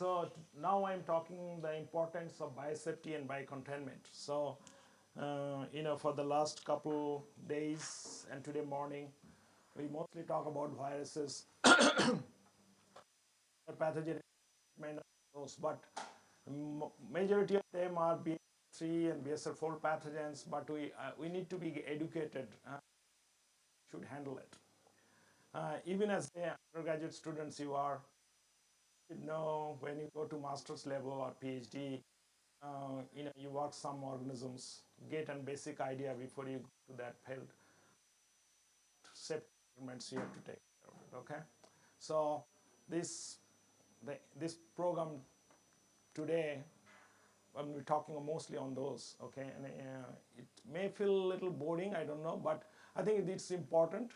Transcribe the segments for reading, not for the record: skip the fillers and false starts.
So now I'm talking the importance of biosafety and biocontainment. So, for the last couple days and today morning, we mostly talk about viruses, pathogen management of those, but majority of them are BSL-3 and BSL-4 pathogens. But we need to be educated. Should handle it. Even as undergraduate students, you know when you go to master's level or PhD, you work some organisms, get a basic idea before you go to that field. Safety requirements you have to take care of it. Okay, so this this program today, we're talking mostly on those. Okay, and it may feel a little boring. I don't know, but I think it's important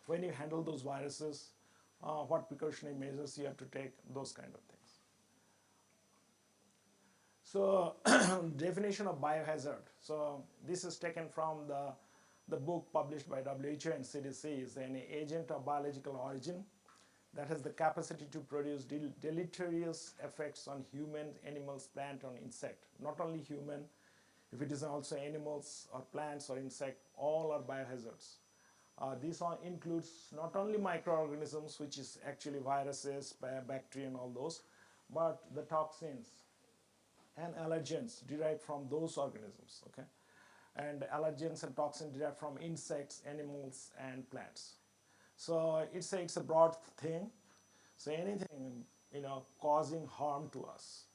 when you handle those viruses. What precautionary measures you have to take, those kind of things. So definition of biohazard. So this is taken from the book published by WHO and CDC. Is an agent of biological origin that has the capacity to produce deleterious effects on human, animals, plant, or insect. Not only human, if it is also animals or plants or insect, all are biohazards. This includes not only microorganisms, which is actually viruses, bacteria, and all those, but the toxins and allergens derived from those organisms. Okay, and allergens and toxins derived from insects, animals, and plants. So it's a broad thing. So anything causing harm to us,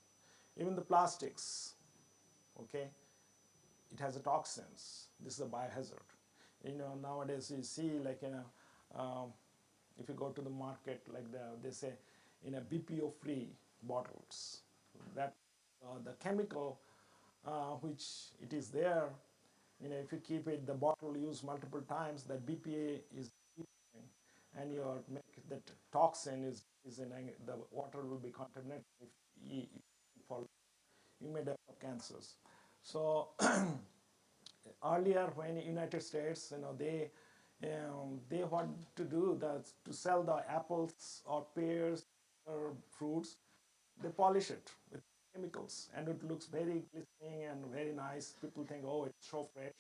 even the plastics. Okay, it has a toxins. This is a biohazard. Nowadays you see if you go to the market, they say BPO free bottles, that the chemical which it is there, if you keep it, the bottle used multiple times, that BPA is, and your make that toxin is in the water will be contaminated. If you fall, you may develop cancers. So earlier, when United States, they want to do that, to sell the apples or pears or fruits, they polish it with chemicals, and it looks very glistening and very nice. People think, oh, it's so fresh,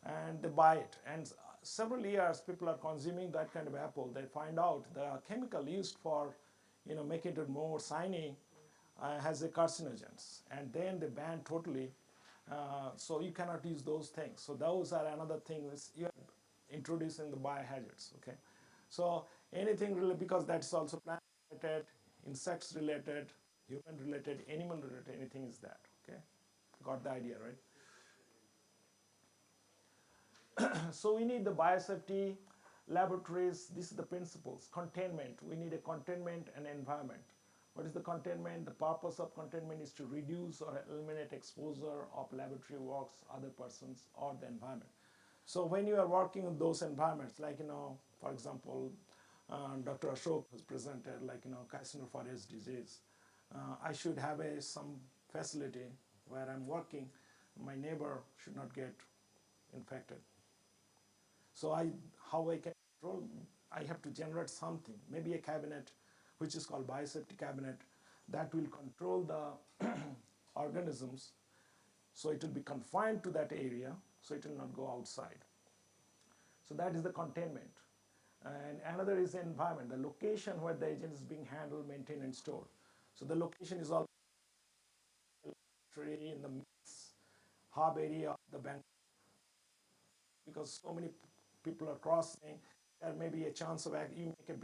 and they buy it. And several years, people are consuming that kind of apple. They find out the chemical used for, making it more shiny has a carcinogens, and then they ban totally. So you cannot use those things. So those are another thing is you are introducing the biohazards. Okay, so anything really, because that's also plant related, insects related, human related, animal related, anything is that. Okay, got the idea, right? So we need the biosafety laboratories. This is the principles. Containment. We need a containment and environment. What is the containment? The purpose of containment is to reduce or eliminate exposure of laboratory works, other persons, or the environment. So when you are working in those environments, like, for example, Dr. Ashok has presented, carcinophorus disease. I should have some facility where I'm working. My neighbor should not get infected. So how I can control? I have to generate something, maybe a cabinet, which is called biosafety cabinet, that will control the organisms. So it will be confined to that area, so it will not go outside. So that is the containment. And another is the environment, the location where the agent is being handled, maintained, and stored. So the location is all in the hub area of the bank, because so many people are crossing. There may be a chance of you make a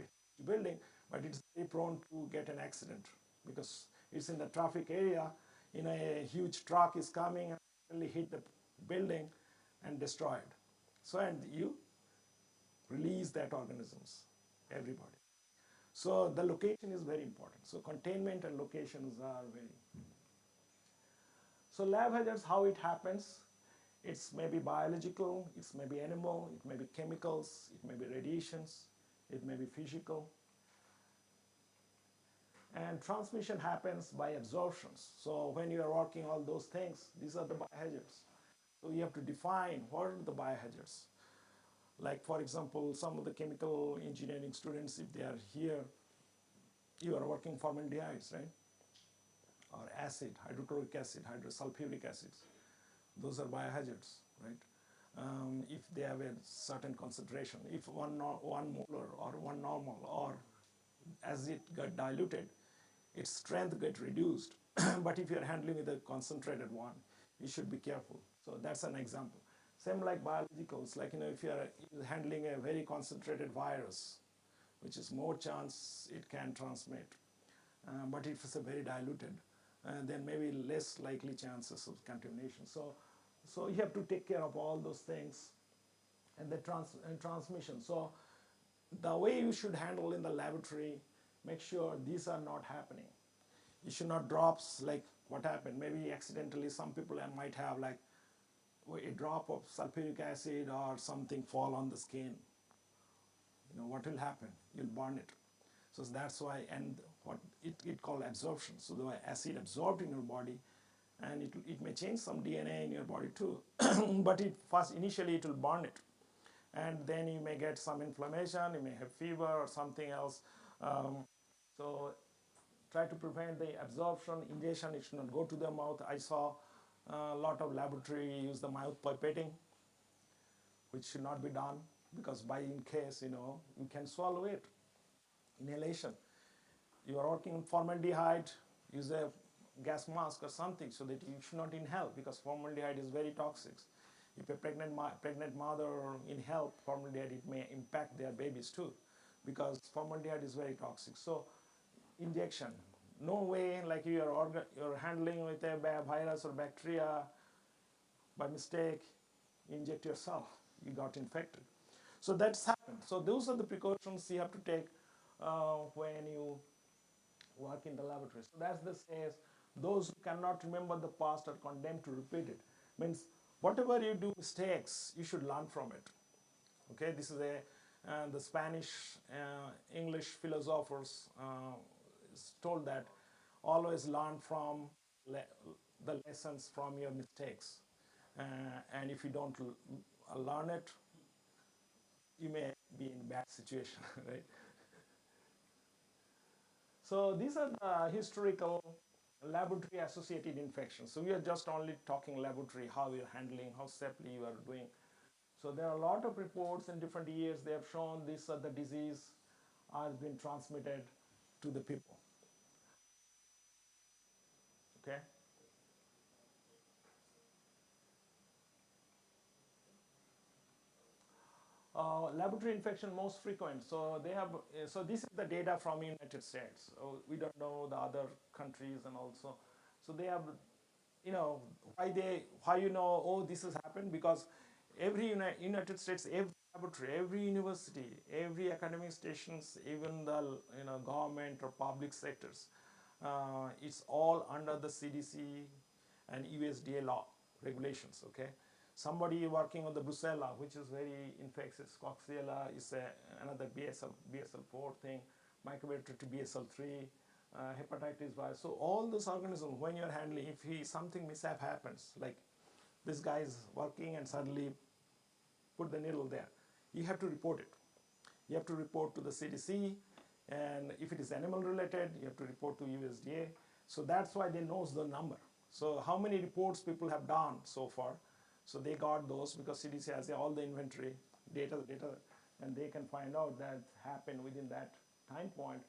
building, but it's very prone to get an accident because it's in the traffic area. A huge truck is coming and really hit the building and destroy it. So, and you release that organisms, everybody. So the location is very important. So containment and locations are very. So lab hazards, how it happens? It's maybe biological, it's maybe animal, it may be chemicals, it may be radiations, it may be physical. And transmission happens by absorptions. So when you are working all those things, these are the biohazards. So you have to define what are the biohazards. Like, for example, some of the chemical engineering students, if they are here, you are working formaldehydes, right? Or acid, hydrochloric acid, hydrosulfuric acids. Those are biohazards, right? If they have a certain concentration, if one molar or one normal, or as it got diluted, its strength get reduced. But if you're handling with a concentrated one, you should be careful. So that's an example. Same like biologicals, like if you're handling a very concentrated virus, which is more chance it can transmit. But if it's a very diluted, then maybe less likely chances of contamination. So you have to take care of all those things and the transmission. So the way you should handle in the laboratory, make sure these are not happening. You should not drops like what happened. Maybe accidentally some people might have like a drop of sulfuric acid or something fall on the skin. What will happen? You'll burn it. So that's why, and what it called absorption. So the acid absorbed in your body, and it may change some DNA in your body too. But first initially it will burn it, and then you may get some inflammation. You may have fever or something else. So try to prevent the absorption. Ingestion, it should not go to the mouth. I saw a lot of laboratory use the mouth pipetting, which should not be done, because by in case you can swallow it. Inhalation, you are working on formaldehyde, use a gas mask or something so that you should not inhale, because formaldehyde is very toxic. If a pregnant mother inhale formaldehyde, it may impact their babies too, because formaldehyde is very toxic. So injection, no way like you're handling with a virus or bacteria, by mistake inject yourself, you got infected. So that's happened. So those are the precautions you have to take when you work in the laboratory. So that's the says, those who cannot remember the past are condemned to repeat it. Means whatever you do mistakes, you should learn from it. Okay, this is the Spanish English philosophers told that always learn from the lessons from your mistakes. And if you don't learn it, you may be in a bad situation, right? So these are the historical laboratory associated infections. So we are just only talking laboratory, how you're handling, how safely you are doing. So there are a lot of reports in different years. They have shown this the disease has been transmitted to the people. Okay. Laboratory infection most frequent. So they have. So this is the data from United States. We don't know the other countries, and also, so they have, why oh, this has happened, because every United States, every laboratory, every university, every academic stations, even the government or public sectors, it's all under the CDC and USDA law regulations. Okay, somebody working on the brucella, which is very infectious, coxiella is another BSL4 thing, mycobacteria to BSL3, hepatitis virus. So all those organisms, when you're handling, if something mishap happens, like this guy is working and suddenly put the needle there, you have to report it. You have to report to the CDC, and if it is animal related, you have to report to USDA. So that's why they knows the number. So how many reports people have done so far. So they got those because CDC has all the inventory data, and they can find out that happened within that time point.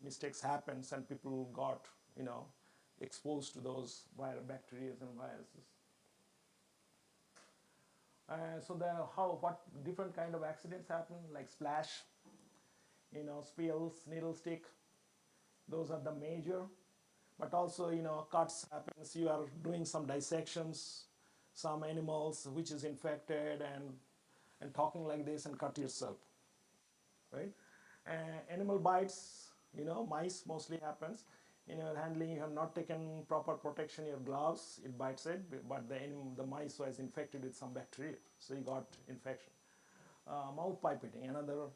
Mistakes happens and people got exposed to those bacteria and viruses. So what different kind of accidents happen, like splash, spills, needle stick. Those are the major. But also, cuts happens. You are doing some dissections, some animals which is infected, and talking like this and cut yourself, right? Animal bites, mice mostly happens. Handling, you have not taken proper protection, your gloves, it bites it, but the mice was infected with some bacteria, so you got infection. Mouth pipetting, another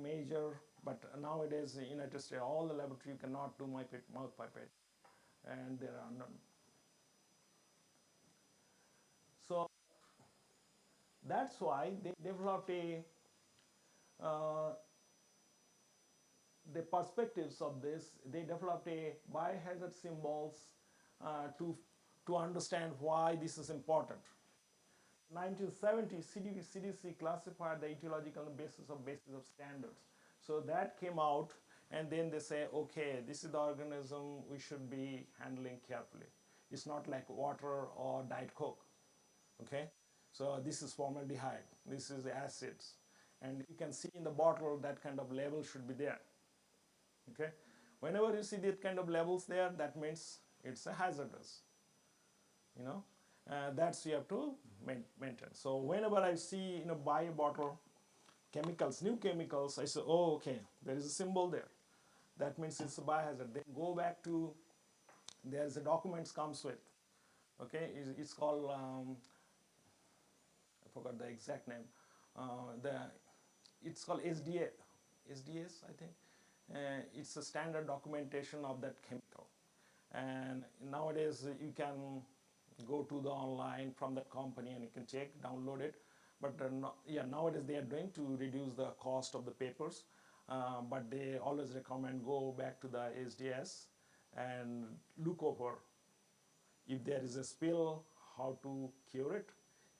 major, but nowadays in United States, all the laboratory you cannot do mouth pipette, and there are none. So that's why they developed a the perspectives of this, they developed a biohazard symbols uh, to, to understand why this is important. 1970, CDC classified the etiological basis of standards. So that came out, and then they say, okay, this is the organism we should be handling carefully. It's not like water or Diet Coke, okay? So this is formaldehyde, this is acids, and you can see in the bottle that kind of label should be there, okay? Whenever you see that kind of labels there, that means it's a hazardous, you know. That's you have to maintain. So whenever I see buy a bottle chemicals, new chemicals, I say, oh, okay, there is a symbol there. That means it's a biohazard. Then go back to, there's a documents comes with, okay, it's called, I forgot the exact name, the it's called SDS, I think. It's a standard documentation of that chemical. And nowadays you can go to the online from that company and you can check, download it. But yeah, nowadays they are doing to reduce the cost of the papers. But they always recommend go back to the SDS and look over if there is a spill, how to cure it.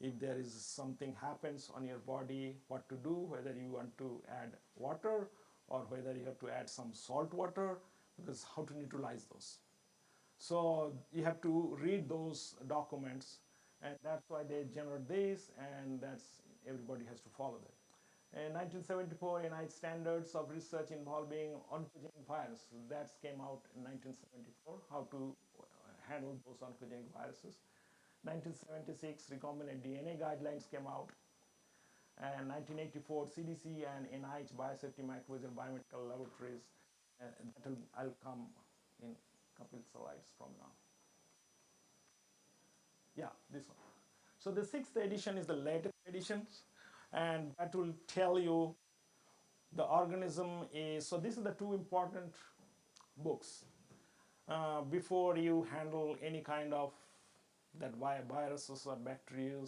If there is something happens on your body, what to do, whether you want to add water or whether you have to add some salt water, because how to neutralize those. So you have to read those documents, and that's why they generate this, and that's everybody has to follow that. In 1974, NIH Standards of Research Involving Oncogenic Virus, that came out in 1974, how to handle those oncogenic viruses. 1976, recombinant DNA guidelines came out, and 1984, CDC and NIH Biosafety Microbial Biomedical Laboratories. I'll come in a couple of slides from now. Yeah, this one. So the sixth edition is the latest edition, and that will tell you the organism is, so these are the two important books before you handle any kind of that viruses or bacteria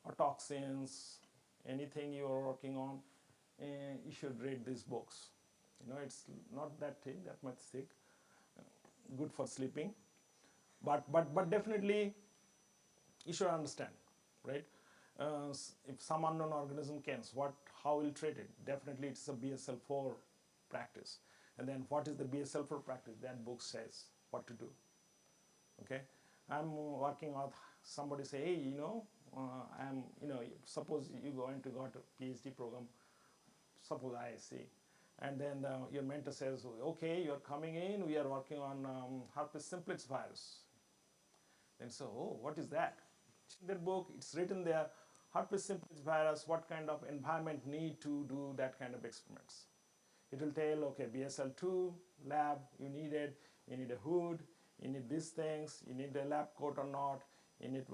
or toxins, anything you are working on, you should read these books. It's not that thick, that much thick, good for sleeping, but definitely you should understand, right? If some unknown organism comes, how will treat it? Definitely it's a BSL-4 practice. And then what is the BSL-4 practice? That book says what to do. Okay, I'm working on, somebody say, hey, I'm, suppose you going to got a PhD program, suppose ISC, and then your mentor says, okay, you're coming in, we are working on herpes simplex virus. Then so, oh, what is that? In their book, it's written there, herpes simplex virus, what kind of environment need to do that kind of experiments. It will tell, okay, BSL-2 lab, you need a hood, you need these things, you need a lab coat or not, you need,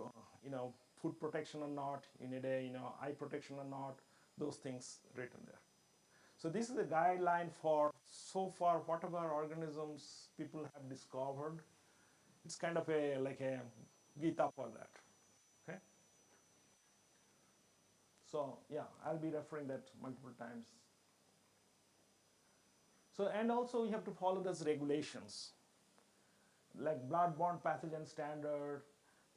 food protection or not, you need a, eye protection or not, those things written there. So this is a guideline for, so far, whatever organisms people have discovered, it's kind of like a Gita for that, okay? So yeah, I'll be referring that multiple times. So, and also you have to follow those regulations, like blood-borne pathogen standard,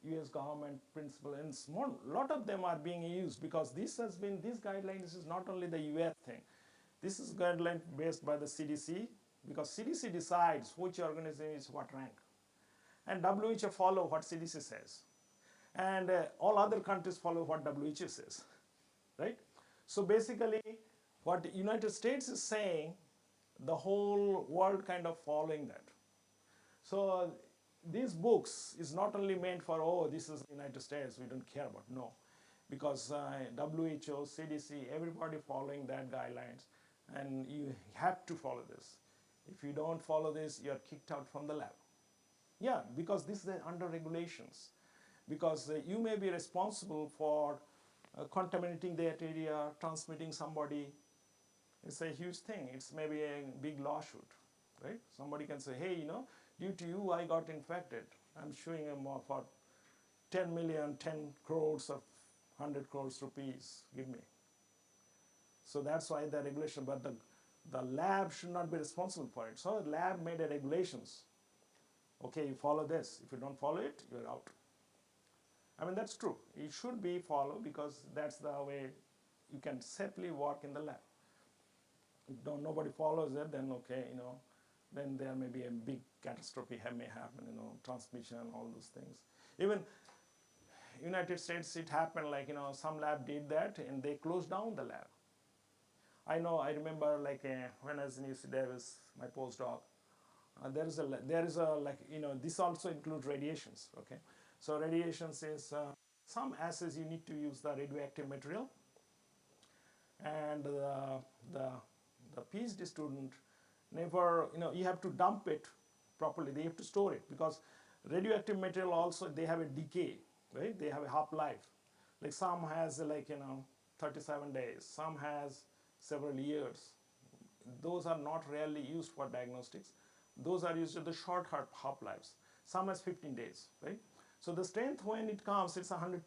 US government principle, and a lot of them are being used because this guidelines is not only the US thing. This is guideline based by the CDC, because CDC decides which organism is what rank. And WHO follow what CDC says. And all other countries follow what WHO says, right? So basically, what the United States is saying, the whole world kind of following that. So these books is not only meant for, oh, this is the United States, we don't care about, no. Because WHO, CDC, everybody following that guidelines, and you have to follow this. If you don't follow this, you're kicked out from the lab. Yeah, because this is under regulations. Because you may be responsible for contaminating that area, transmitting somebody. It's a huge thing. It's maybe a big lawsuit, right? Somebody can say, hey, due to you, I got infected. I'm suing him for 10 million, 10 crores or 100 crores rupees, give me. So that's why the regulation, but The lab should not be responsible for it. So the lab made a regulations. Okay, you follow this. If you don't follow it, you're out. I mean, that's true. It should be followed because that's the way you can safely work in the lab. If nobody follows it, then okay, then there may be a big catastrophe may happen, transmission, all those things. Even United States, it happened like, some lab did that and they closed down the lab. I remember like when I was in UC Davis, my postdoc, there is a like, this also includes radiations, okay? So radiations is some assays you need to use the radioactive material, and the, the PhD student never, you have to dump it properly. They have to store it because radioactive material also, they have a decay, right? They have a half life. Like some has like, 37 days, some has several years. Those are not rarely used for diagnostics. Those are used at the short half lives. Some has 15 days, right? So the strength when it comes, it's 100%.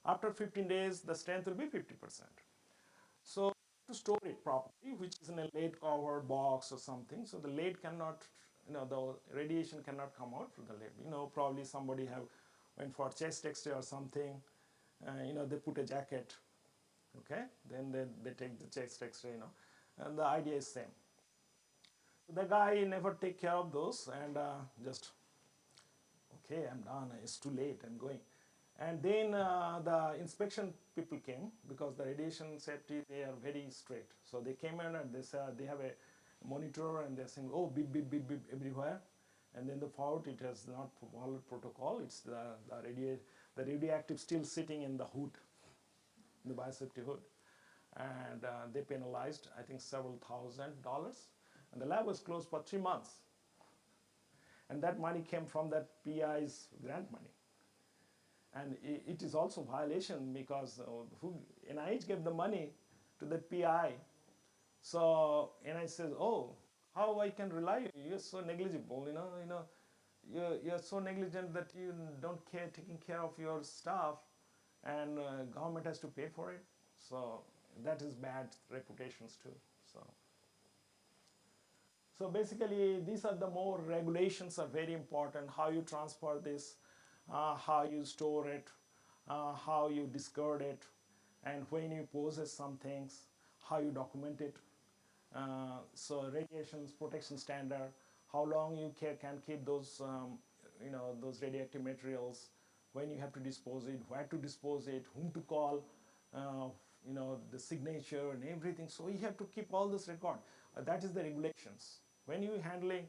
After 15 days, the strength will be 50%. So to store it properly, which is in a lead covered box or something, so the lead cannot, the radiation cannot come out through the lead. Probably somebody have went for chest X-ray or something, they put a jacket, okay? Then they take the chest X-ray, and the idea is same. The guy never take care of those and just, okay, I'm done, it's too late, I'm going. And then the inspection people came because the radiation safety, they are very strict. So they came in and they have a monitor and they're saying, oh, beep, beep, beep, beep everywhere. And then the fault, it has not followed protocol. It's the radioactive still sitting in the hood, in the biosafety hood. And they penalized, I think, several $1,000s. And the lab was closed for 3 months. And that money came from that PI's grant money. And it is also violation because NIH gave the money to the PI. So NIH says, oh, how I can rely on you? You're so negligible, you're so negligent that you don't care taking care of your staff, and government has to pay for it. So that is bad reputations too. So basically, these are the more regulations are very important. How you transfer this, how you store it, how you discard it, and when you possess some things, how you document it. So radiations protection standard, how long you can keep those, those radioactive materials, when you have to dispose it, where to dispose it, whom to call, the signature and everything. So you have to keep all this record. That is the regulations. When you handling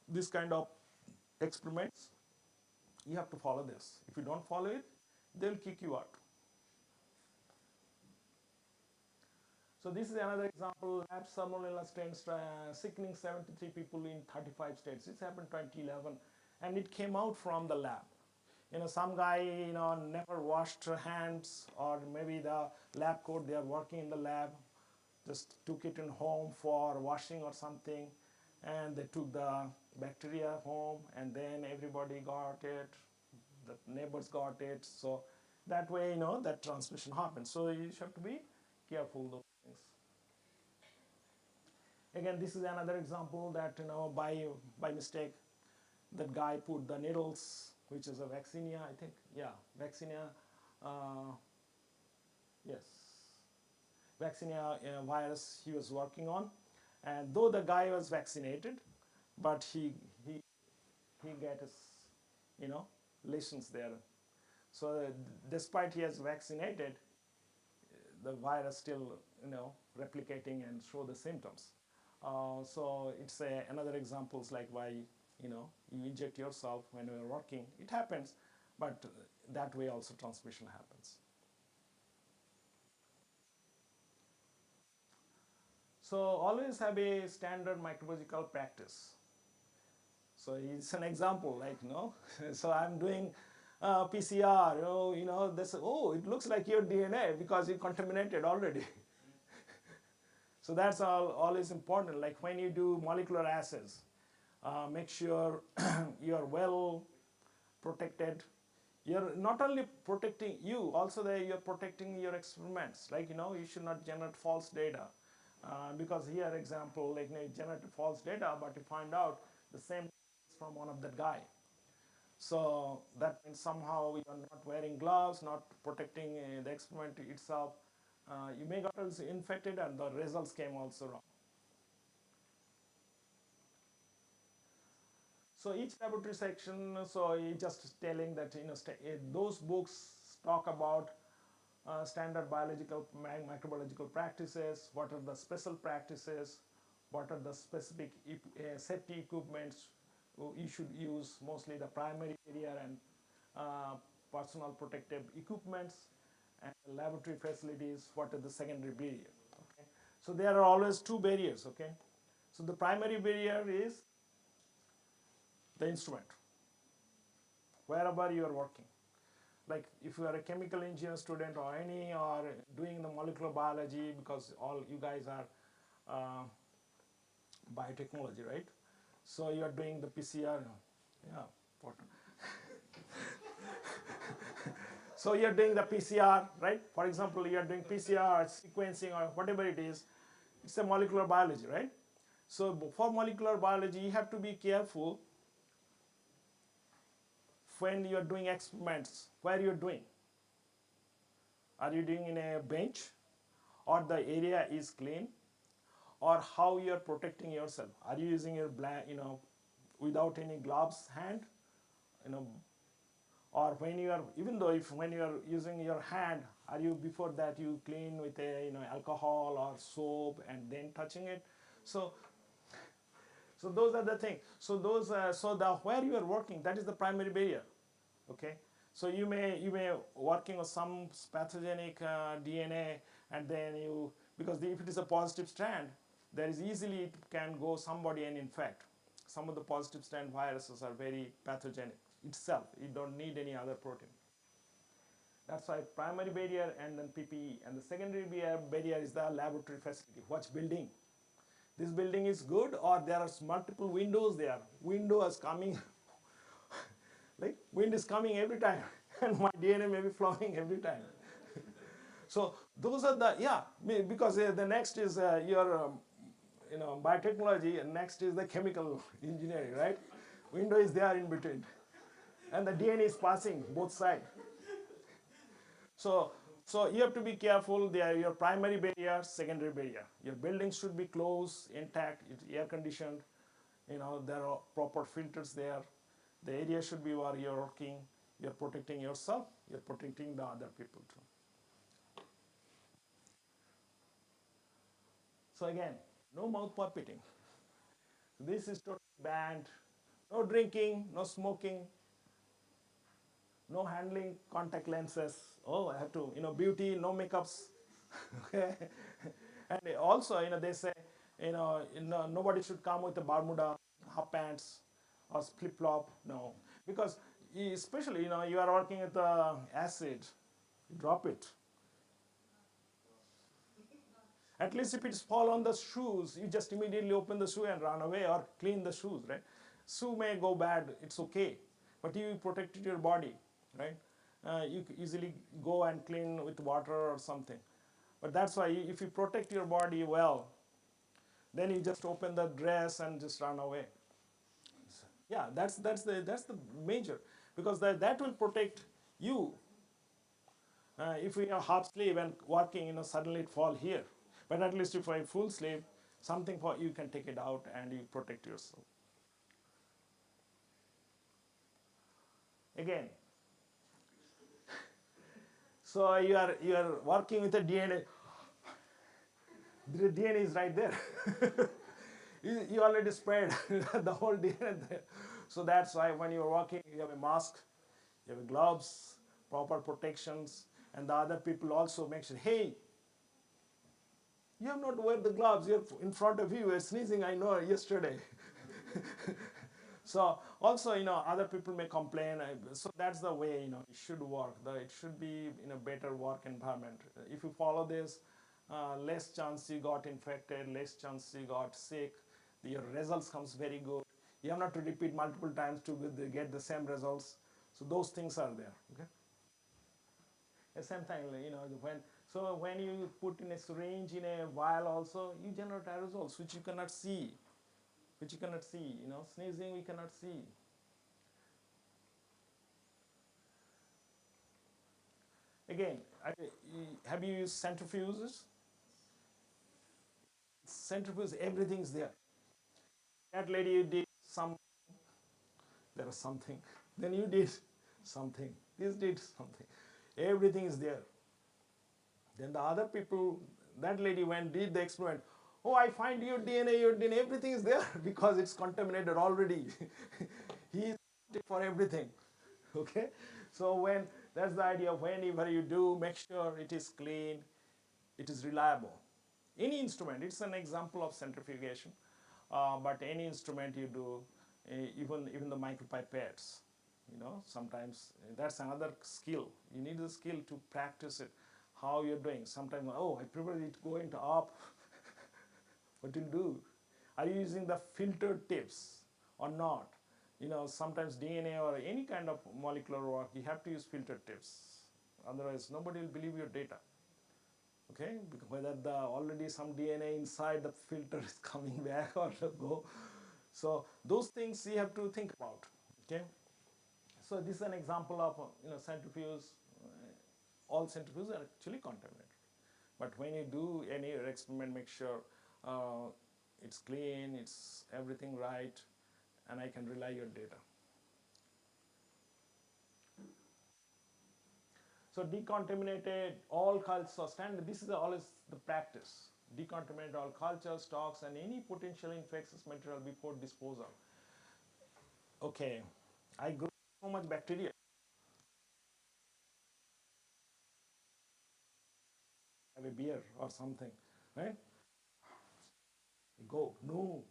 this kind of experiments, you have to follow this. If you don't follow it, they'll kick you out. So this is another example, lab salmonella strains sickening 73 people in 35 states. This happened 2011, and it came out from the lab. Some guy, never washed hands, or maybe the lab coat, they are working in the lab, just took it in home for washing or something, and they took the bacteria home, and then everybody got it, the neighbors got it. So that way, that transmission happens. So you have to be careful those things. Again, this is another example that, by mistake, that guy put the needles, which is a vaccinia, I think. Yeah, vaccinia. Yes, vaccinia virus he was working on, and though the guy was vaccinated, but he got his, lesions there. So despite he is vaccinated, the virus still, replicating and show the symptoms. So it's another examples like why, you inject yourself when you're working. It happens, but that way also transmission happens. So always have a standard microbiological practice. So it's an example, like, so I'm doing PCR, they say, oh, it looks like your DNA because you contaminated already. So that's always important. Like when you do molecular assays, make sure you are well protected. You're not only protecting you, also you're protecting your experiments. Like, you should not generate false data. Because here example, like you generate false data, but you find out the same is from one of that guy. So that means somehow you are not wearing gloves, not protecting the experiment itself. You may got infected and the results came also wrong. So each laboratory section, so it's just telling that those books talk about standard biological microbiological practices, what are the special practices, what are the specific safety equipments you should use, mostly the primary barrier and personal protective equipments, and laboratory facilities, what are the secondary barrier. Okay, so there are always two barriers. Okay, so the primary barrier is the instrument, wherever you are working. Like if you are a chemical engineer student or any or doing the molecular biology, because all you guys are biotechnology, right? So you are doing the PCR, yeah. So you are doing the PCR, right? For example, you are doing PCR sequencing or whatever it is. It's a molecular biology, right? So for molecular biology, you have to be careful when you are doing experiments. Where you are doing? Are you doing in a bench, or the area is clean, or how you are protecting yourself? Are you using your without any gloves hand, you know, or when you are, even though if when you are using your hand, are you before that you clean with a alcohol or soap and then touching it? So so those are the things. So those so the where you are working, that is the primary barrier. Okay, so you may working on some pathogenic DNA, and then you, because if it is a positive strand, there is easily it can go somebody and infect. Some of the positive strand viruses are very pathogenic itself. You don't need any other protein. That's why primary barrier and then PPE, and the secondary barrier is the laboratory facility. Which building? This building is good, or there are multiple windows there. Window is coming, like wind is coming every time, and my DNA may be flowing every time. So those are the, yeah, because the next is your biotechnology, and next is the chemical engineering, right? Window is there in between, and the DNA is passing both sides. So, so you have to be careful. They are your primary barrier, secondary barrier. Your building should be closed, intact, air conditioned. There are proper filters there. The area should be where you're working. You're protecting yourself. You're protecting the other people too. So again, no mouth puppeting. This is totally banned. No drinking, no smoking, no handling contact lenses. Oh, I have to, beauty, no makeups. Okay. And also, they say, nobody should come with a Bermuda, half pants, or flip flop. No, because especially, you are working with acid, you drop it. At least if it's fall on the shoes, you just immediately open the shoe and run away, or clean the shoes, right? Shoe may go bad, it's okay, but you protected your body, right? You easily go and clean with water or something. But that's why if you protect your body well, then you just open the dress and just run away. Yeah, that's the major, because that will protect you. If we are half sleeve and working, suddenly it fall here. But at least if I full sleeve, something for you can take it out and you protect yourself. Again, so you are working with a DNA. The DNA is right there. You already spread the whole DNA there. So that's why when you're working, you have a mask, you have gloves, proper protections, and the other people also make sure, hey, you have not wear the gloves. You're in front of you. You're sneezing. I know yesterday. So also, other people may complain. So that's the way, it should work. It should be in a better work environment. If you follow this, less chance you got infected, less chance you got sick. Your results comes very good. You have not to repeat multiple times to get the same results. So those things are there. Okay. The same thing, when So when you put in a syringe in a vial also, you generate aerosols which you cannot see, sneezing we cannot see. Again, have you used centrifuges? Centrifuge, everything is there. That lady did some, there was something. Then you did something. This did something. Everything is there. Then the other people, that lady went, did the experiment. Oh, I find your DNA, everything is there because it's contaminated already. He is for everything. Okay? So when that's the idea, whenever you do, make sure it is clean, it is reliable. Any instrument, it's an example of centrifugation, but any instrument you do, even the micropipettes, sometimes that's another skill. You need the skill to practice it, how you're doing. Sometimes, oh, I prefer it going to up. What you'll do? Are you using the filtered tips or not? Sometimes DNA or any kind of molecular work, you have to use filtered tips. Otherwise, nobody will believe your data. Okay, because whether the already some DNA inside the filter is coming back or go. So those things you have to think about. Okay, so this is an example of centrifuge. All centrifuges are actually contaminated, but when you do any experiment, make sure it's clean, it's everything right, and I can rely your data. So decontaminated all cultures standard. This is always the practice. Decontaminate all cultures, stocks, and any potential infectious material before disposal. Okay, I grow so much bacteria. Have a beer or something, right? Go. No,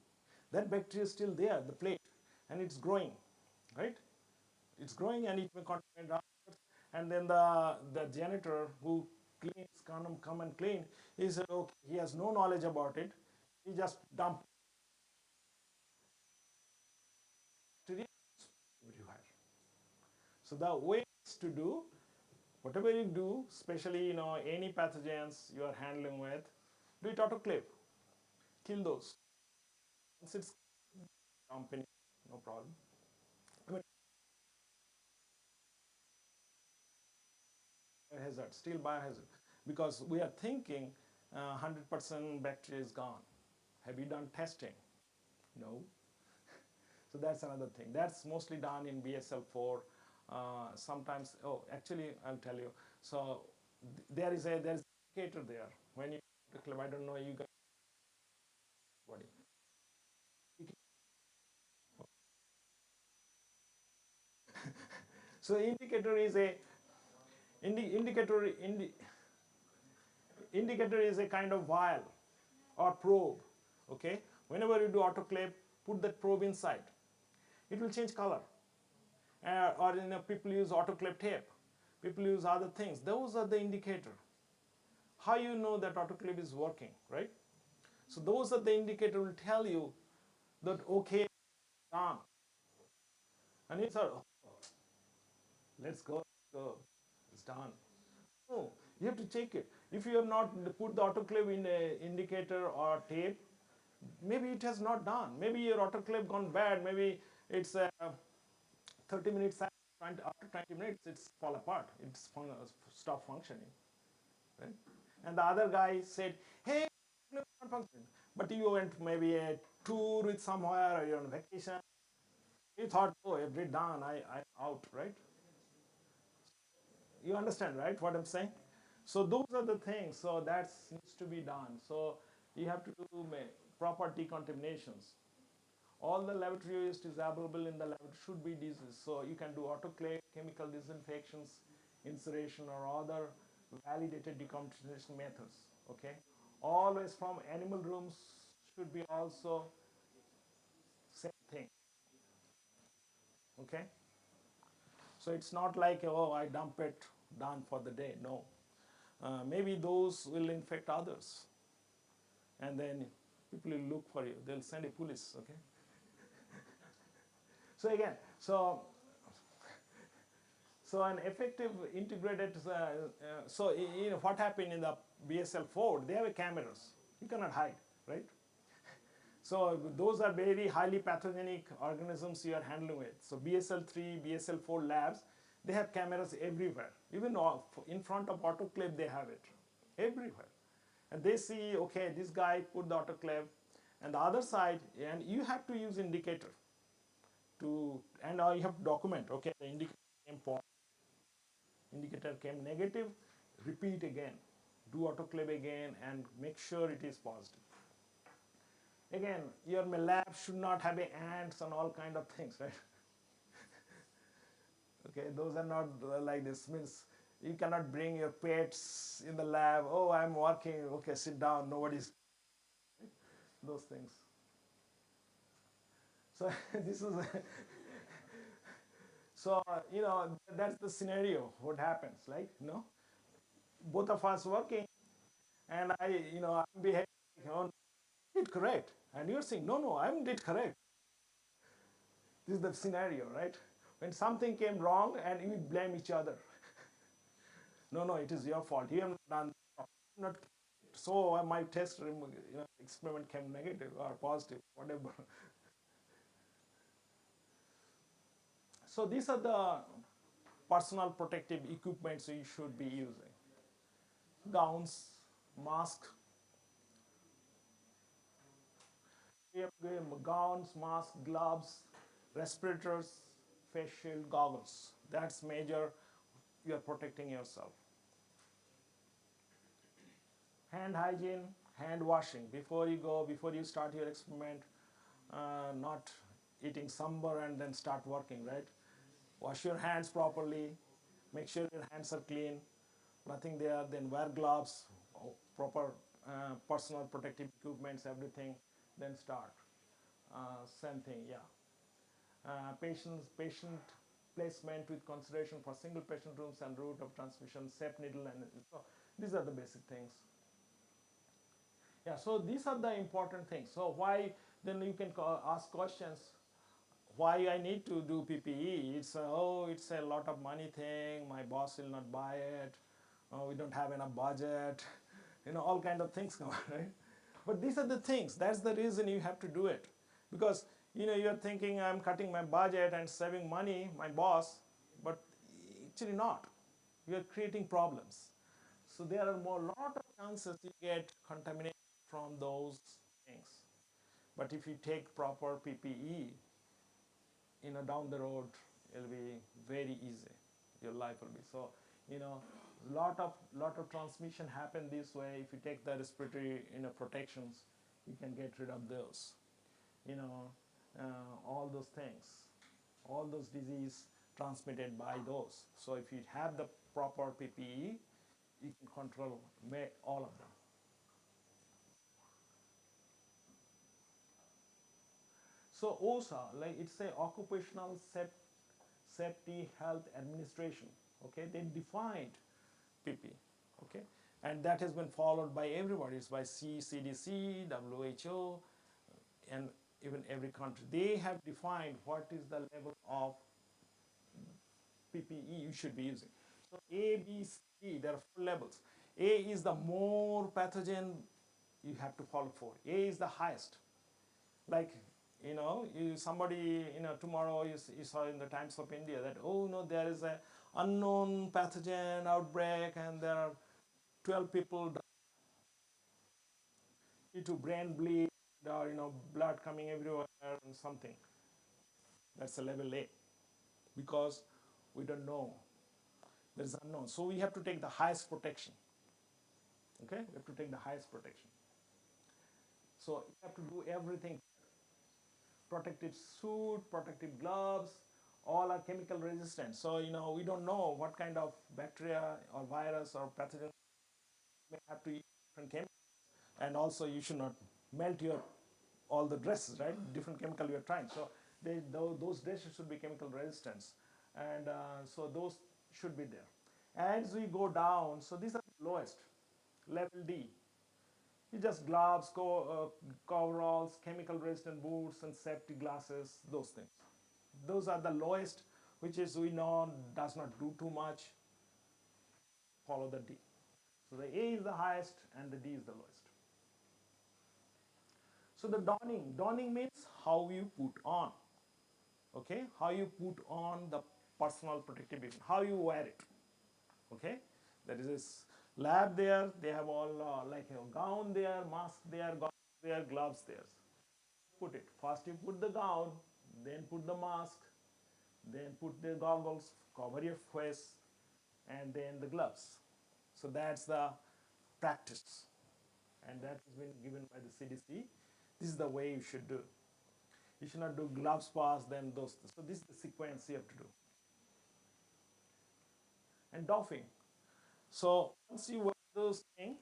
that bacteria is still there, the plate, and it's growing, right? It's growing and it may contaminate others. And then the janitor who cleans, come and clean, he said, okay, he has no knowledge about it. He just dumped bacteria everywhere. So the way is to do, whatever you do, especially any pathogens you are handling with, do it autoclave, kill those. Once it's company, no problem. I mean, biohazard, still biohazard, because we are thinking 100% bacteria is gone. Have you done testing? No. So that's another thing. That's mostly done in BSL-4. Sometimes, oh, actually, I'll tell you. So there is an indicator there. When you clip, I don't know, you got body. So indicator is a indicator indicator is a kind of vial or probe. Okay, whenever you do autoclave, put that probe inside. It will change color. Or people use autoclave tape. People use other things. Those are the indicator. How you know that autoclave is working, right? So those are the indicator will tell you that okay, done. And it's let's go, it's done. No, you have to check it. If you have not put the autoclave in a indicator or tape, maybe it has not done. Maybe your autoclave gone bad. Maybe it's 30 minutes after 20 minutes it's fall apart. It's stop functioning, right? And the other guy said, "Hey, it's not functioning." But you went maybe a tour with somewhere or you're on vacation. You thought, "Oh, every done, I out," right? You understand, right? What I'm saying? So those are the things. So that needs to be done. So you have to do proper decontaminations. All the laboratory waste is available in the lab should be diseased. So you can do autoclave, chemical disinfections, incineration, or other validated decontamination methods. Okay, always from animal rooms should be also same thing. Okay, so it's not like, oh, I dump it, done for the day. No, maybe those will infect others, and then people will look for you. They'll send a police. Okay, so again, so So an effective integrated, so what happened in the BSL-4, they have a cameras. You cannot hide, right? So those are very highly pathogenic organisms you are handling with. So BSL-3, BSL-4 labs, they have cameras everywhere. Even in front of autoclave, they have it everywhere. And they see, okay, this guy put the autoclave, and the other side, and you have to use indicator to, and you have to document, okay, the indicator came negative, repeat again, do autoclave again, and make sure it is positive. Again, your lab should not have ants and all kind of things, right? Okay, those are not like this. Means you cannot bring your pets in the lab. Oh, I'm working. Okay, sit down. Nobody's those things. So this is so that's the scenario. What happens? Like both of us working, and I'm behaving. Oh, did correct, and you're saying no, I did correct. This is the scenario, right? When something came wrong, and we blame each other. No, it is your fault. You have not done. Not so my test experiment came negative or positive, whatever. So these are the personal protective equipments you should be using: gowns, masks. We have gowns, masks, gloves, respirators, face shield, goggles. That's major. You are protecting yourself. Hand hygiene, hand washing before you go, before you start your experiment. Not eating sambar and then start working, right? Wash your hands properly, make sure your hands are clean, nothing there, then wear gloves, proper personal protective equipments, everything, then start. Same thing, yeah. Patient placement with consideration for single patient rooms and route of transmission, safe needle, and so these are the basic things. Yeah, so these are the important things. So why then you can ask questions, why I need to do PPE? It's a lot of money thing. My boss will not buy it. Oh, we don't have enough budget. All kind of things come out, right? But these are the things. That's the reason you have to do it, because you're thinking I'm cutting my budget and saving money, my boss, but actually not. You are creating problems. So there are lot of chances you get contamination from those things. But if you take proper PPE, down the road it'll be very easy. Your life will be so. Lot of transmission happen this way. If you take the respiratory protections, you can get rid of those. You know, all those things, all those disease transmitted by those. So if you have the proper PPE, you can control all of them. So OSHA, like it's a occupational safety health administration. Okay, they defined PP. Okay, and that has been followed by everybody. It's by CDC, WHO, and even every country. They have defined what is the level of PPE you should be using. So A, B, C, D, there are 4 levels. A is the more pathogen you have to follow for. A is the highest. Like somebody tomorrow you saw in the Times of India that there is a unknown pathogen outbreak and there are 12 people due to brain bleed or blood coming everywhere and something. That's a level A, because we don't know. There is unknown, so we have to take the highest protection. Okay, we have to take the highest protection. So you have to do everything: protective suit, protective gloves, all are chemical resistant. So we don't know what kind of bacteria or virus or pathogen may have to use different chemicals. And also you should not melt your all the dresses, right? Different chemical you are trying. So those dresses should be chemical resistance, and so those should be there. As we go down, so these are the lowest, level D. You just gloves, coveralls, chemical resistant boots, and safety glasses, those things. Those are the lowest which is we know does not do too much, follow the D. So the A is the highest and the D is the lowest. So the donning means how you put on, okay, how you put on the personal protective equipment, how you wear it, okay. There is this lab there, they have all like a gown there, mask there, goggles there, gloves there. Put it, first you put the gown, then put the mask, then put the goggles, cover your face, and then the gloves. So that's the practice, and that has been given by the CDC. This is the way you should do. You should not do gloves first, then those. So this is the sequence you have to do. And doffing. So once you wear those things,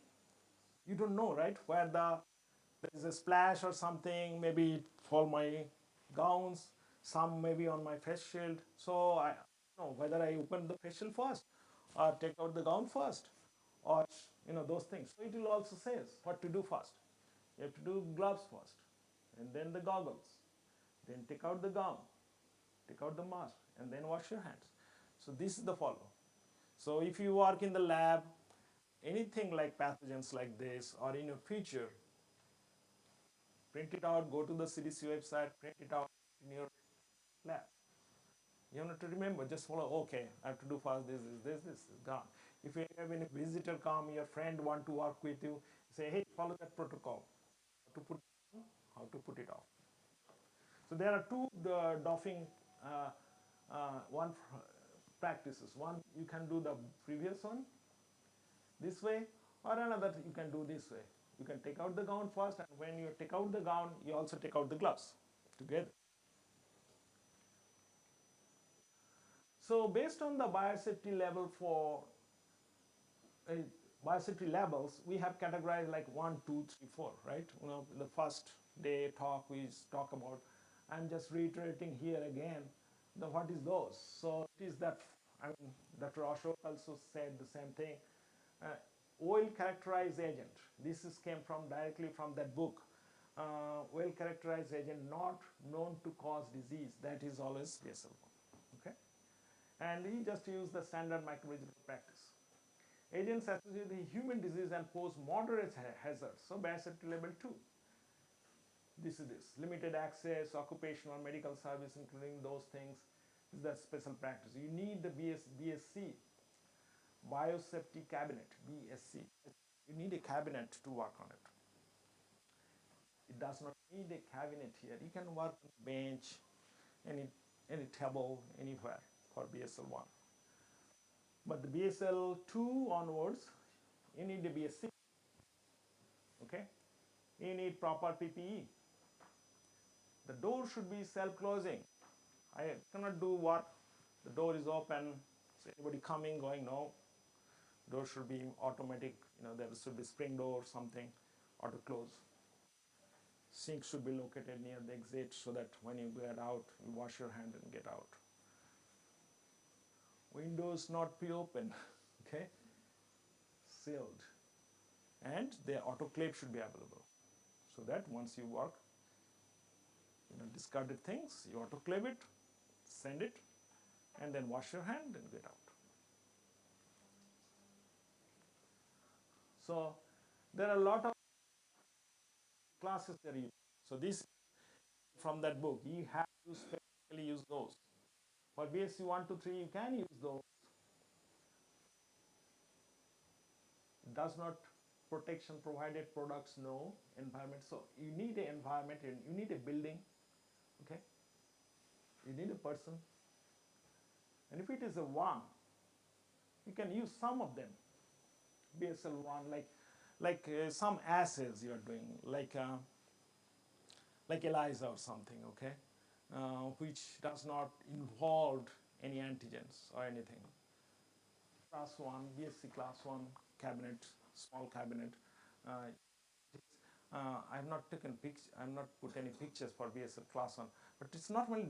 you don't know, right, where there is a splash or something, maybe for my gowns, some maybe on my face shield. So I don't know whether I open the face shield first or take out the gown first, or those things. So it will also says what to do first. You have to do gloves first, and then the goggles, then take out the gown, take out the mask, and then wash your hands. So this is the follow. So if you work in the lab, anything like pathogens like this, or in your future, print it out, go to the CDC website, print it out in your lab. You don't have to remember, just follow, okay, I have to do first this is gone. If you have any visitor come, your friend want to work with you, say, hey, follow that protocol. How to put it on, how to put it off. So there are two doffing one practices. One, you can do the previous one this way, or another you can do this way. You can take out the gown first, and when you take out the gown, you also take out the gloves together. So based on the biosafety level for uh, biosafety levels, we have categorized like 1, 2, 3, 4, right? In the first day talk we talk about. I'm just reiterating here again what is those. So it is that, I mean, Dr. Ashok also said the same thing. Uh, Well characterized agent. This came from directly from that book. Well characterized agent not known to cause disease. That is always BSL1. Okay, and he just used the standard microbiological practice. Agents associated with human disease and pose moderate hazards. So biosafety level 2. This is this limited access, occupational medical service, including those things. This is the special practice. You need the BSc, biosafety cabinet, BSc. You need a cabinet to work on it. It does not need a cabinet here. You can work on a bench, any table, anywhere for BSL1. But the BSL2 onwards, you need a BSc. Okay? You need proper PPE. The door should be self-closing. I cannot do work. The door is open. So anybody coming, going, no. Door should be automatic. There should be spring door, something, auto close. Sink should be located near the exit so that when you get out, you wash your hand and get out. Windows not be open, okay, sealed, and the autoclave should be available. So that once you work, discarded things, you autoclave it, send it, and then wash your hand and get out. So there are a lot of classes that you. So this from that book, you have to specifically use those. For BSc 1 to 3, you can use those. Does not protection provided products, no. Environment. So you need an environment, and you need a building, okay. You need a person, and if it is a 1, you can use some of them. BSL1, like some assays you are doing, like ELISA or something, okay, which does not involve any antigens or anything. Class 1, BSc class 1 cabinet, small cabinet. I have not taken pictures. I have not put any pictures for BSL class 1, but it's normally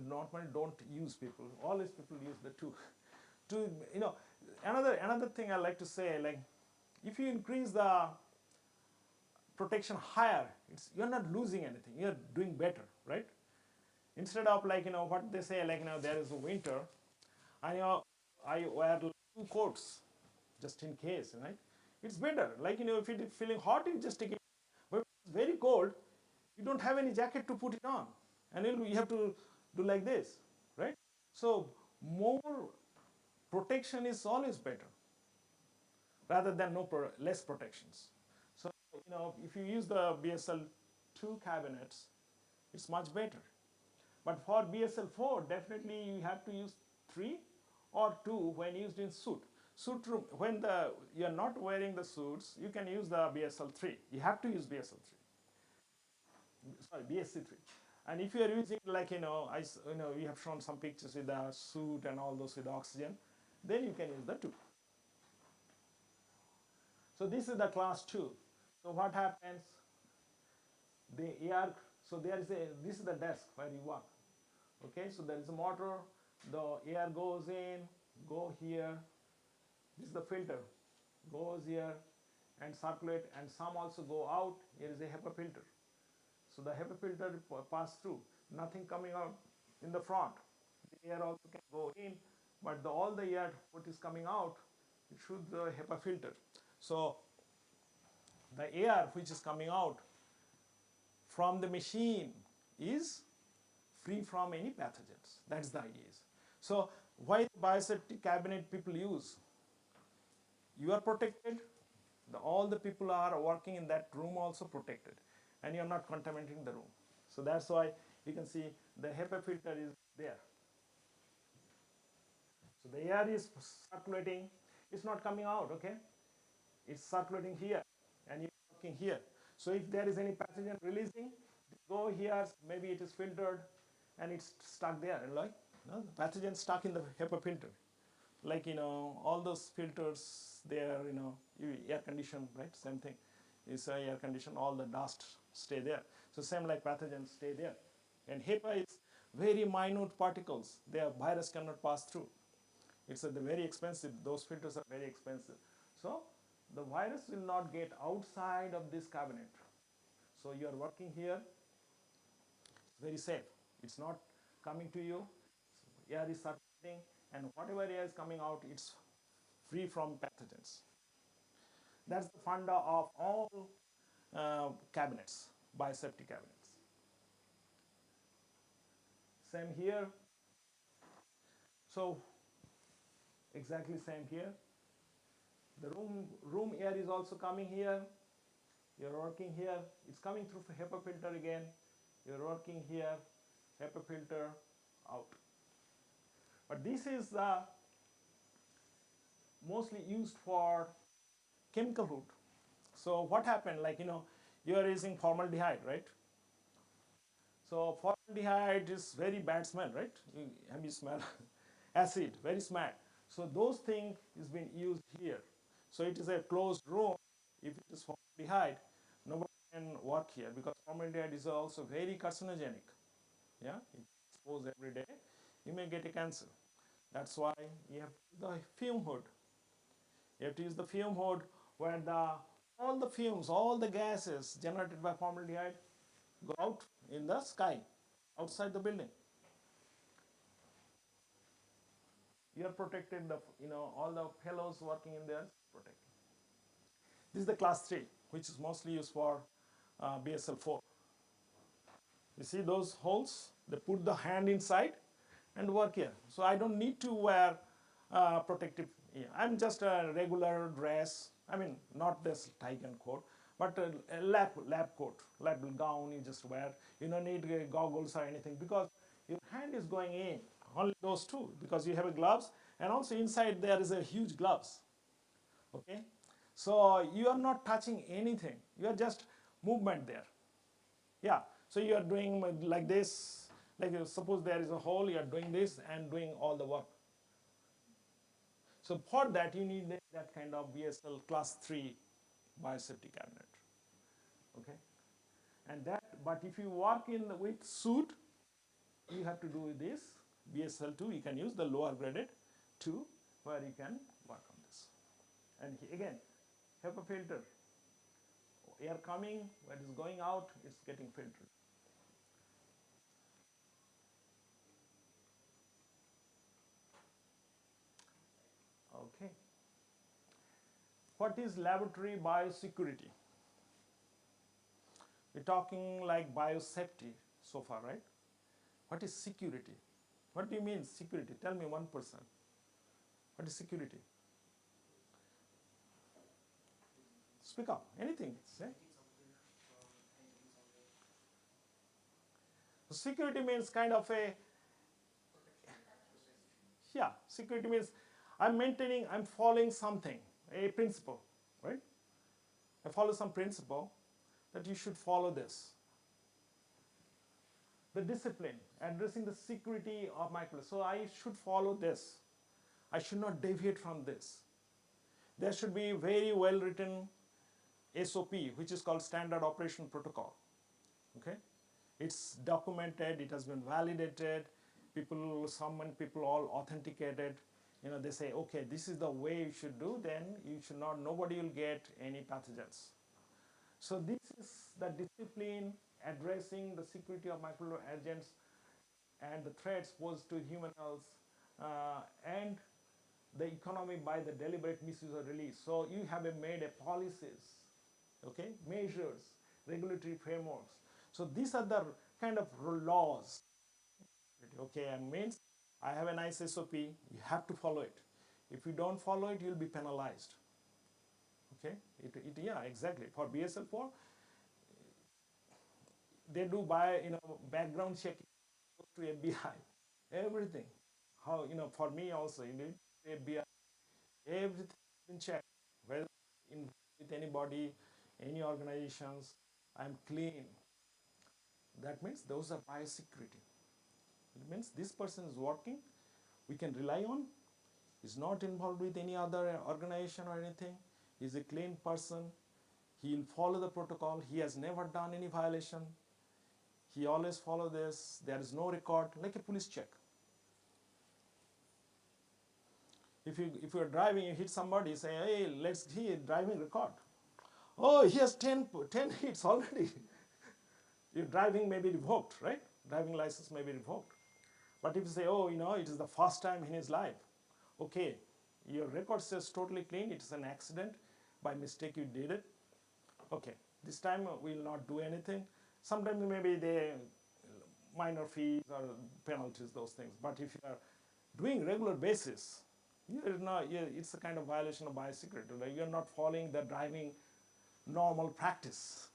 don't use people. Always people use the 2. To another thing I like to say, like if you increase the protection higher, you're not losing anything. You're doing better, right? Instead of what they say, there is a winter. I wear two coats just in case, right? It's better. Like, if it is feeling hot, you just take it. But if it's very cold, you don't have any jacket to put it on. And you have to do like this, right? So more protection is always better rather than less protections. So, if you use the BSL-2 cabinets, it's much better. But for BSL-4, definitely you have to use 3 or 2 when used in suit. Suit room, when you're not wearing the suits, you can use the BSL-3. You have to use BSL-3. Sorry, BSC-3. And if you are using, like, we have shown some pictures with the suit and all those with oxygen, then you can use the 2. So this is the class 2. So what happens? The air, so this is the desk where you work. Okay, so there is a motor, the air goes in, go here, this is the filter, goes here and circulate, and some also go out. Here is a HEPA filter. So the HEPA filter pass through, nothing coming out in the front. The air also can go in, but all the air what is coming out, it should the HEPA filter. So the air which is coming out from the machine is free from any pathogens. That's the idea. So why biosafety cabinet people use? You are protected, all the people are working in that room also protected, and you are not contaminating the room. So that's why you can see the HEPA filter is there. So the air is circulating, it's not coming out, okay? It's circulating here, and you're working here. So if there is any pathogen releasing, go here, maybe it is filtered, and it's stuck there, and like, the pathogen stuck in the HEPA filter. Like, all those filters, they are, air conditioned, right? Same thing. It's air conditioned, all the dust stay there. So same like pathogens stay there. And HEPA is very minute particles. Their virus cannot pass through. It's very expensive. Those filters are very expensive. So the virus will not get outside of this cabinet. So you are working here, it's very safe. It's not coming to you. Air is circulating, and whatever air is coming out, it's free from pathogens. That's the funda of all cabinets, biosafety cabinets. Same here. So exactly same here. The room air is also coming here. You're working here. It's coming through HEPA filter again. You're working here, HEPA filter out. But this is mostly used for chemical route. So what happened? Like, you are using formaldehyde, right? So formaldehyde is very bad smell, right? Have you smell acid, very smell. So those things is being used here. So it is a closed room. If it is formaldehyde, nobody can work here because formaldehyde is also very carcinogenic. Yeah, if exposed every day, you may get a cancer. That's why you have the fume hood. You have to use the fume hood where all the fumes, all the gases generated by formaldehyde go out in the sky, outside the building. You are protected, all the fellows working in there protected. This is the class 3, which is mostly used for BSL-4. You see those holes? They put the hand inside and work here. So I don't need to wear protective. Yeah, I'm just a regular dress. I mean, not this Tiger coat, but a lab coat, lab gown you just wear. You don't need goggles or anything because your hand is going in. Only those two because you have a gloves, and also inside there is a huge gloves. Okay, so you are not touching anything. You are just movement there. Yeah, so you are doing like this, like suppose there is a hole, you are doing this and doing all the work. So for that you need that kind of BSL class 3 biosafety cabinet. Okay, and that, but if you work with suit, you have to do this BSL-2. You can use the lower graded 2 where you can work on this. And again, HEPA filter, air coming, what is going out, it's getting filtered. What is laboratory biosecurity? We're talking like biosafety so far, right? What is security? What do you mean security? Tell me one person. What is security? Speak up. Anything. Say. Security means kind of a, yeah, security means I'm maintaining, I'm following something, a principle, right? I follow some principle that you should follow this. The discipline, addressing the security of my place. So I should follow this. I should not deviate from this. There should be very well written SOP, which is called Standard Operation Protocol. Okay, it's documented. It has been validated. People, people all authenticated. They say, okay, this is the way you should do. Then you should not. Nobody will get any pathogens. So this is the discipline addressing the security of microagents and the threats posed to human health and the economy by the deliberate misuse or release. So you have made a policies, okay, measures, regulatory frameworks. So these are the kind of laws. Okay, and means I have a nice SOP. You have to follow it. If you don't follow it, you'll be penalized. Okay, yeah, exactly. For BSL4, they do background checking to FBI, everything. How for me also, you need FBI, everything been checked. Whether in with anybody, any organizations, I'm clean. That means those are biosecurity. It means this person is working, we can rely on. He's not involved with any other organization or anything. He's a clean person. He'll follow the protocol. He has never done any violation. He always follow this. There is no record, like a police check. If you're driving, you hit somebody, say, hey, let's see a driving record. Oh, he has 10 hits already. Your driving may be revoked, right? Driving license may be revoked. But if you say, oh, it is the first time in his life, okay, your record says totally clean, it is an accident, by mistake you did it. Okay, this time we will not do anything. Sometimes maybe they minor fees or penalties, those things. But if you are doing regular basis, it's a kind of violation of biosecurity. Like you're not following the driving normal practice.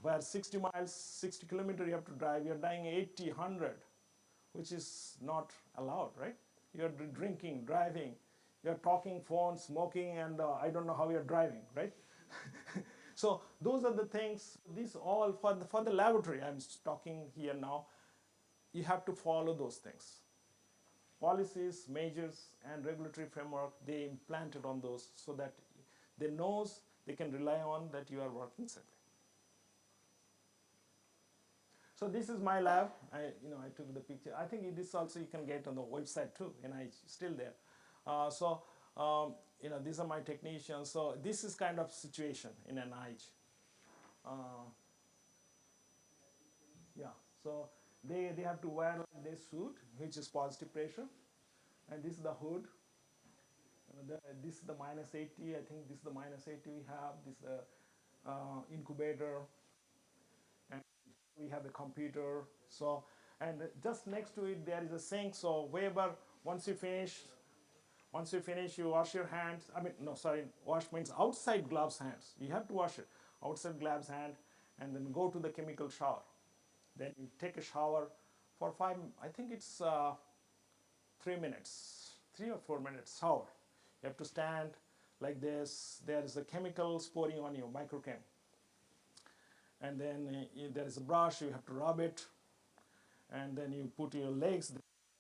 Where 60 miles, 60 kilometers you have to drive, you're dying 80, 100, which is not allowed, right? You're drinking, driving, you're talking, phone, smoking, and I don't know how you're driving, right? So those are the things, these all for the laboratory, I'm talking here now, you have to follow those things. Policies, measures, and regulatory framework, they implanted on those so that they knows they can rely on that you are working safely. So this is my lab. I took the picture. I think this also you can get on the website too. NIH still there. These are my technicians. So this is kind of situation in NIH. Yeah. So they have to wear this suit, which is positive pressure, and this is the hood. This is the -80. I think this is the -80 we have. This is the incubator, and we have the computer. So, and just next to it there is a sink. So wherever once you finish, you wash your hands. I mean, no, sorry, wash means outside gloves hands. You have to wash it outside gloves hand, and then go to the chemical shower. Then you take a shower for 5. I think it's 3 minutes, 3 or 4 minutes shower. You have to stand like this. There is a chemical pouring on you, microchem. And then there is a brush. You have to rub it, and then you put your legs.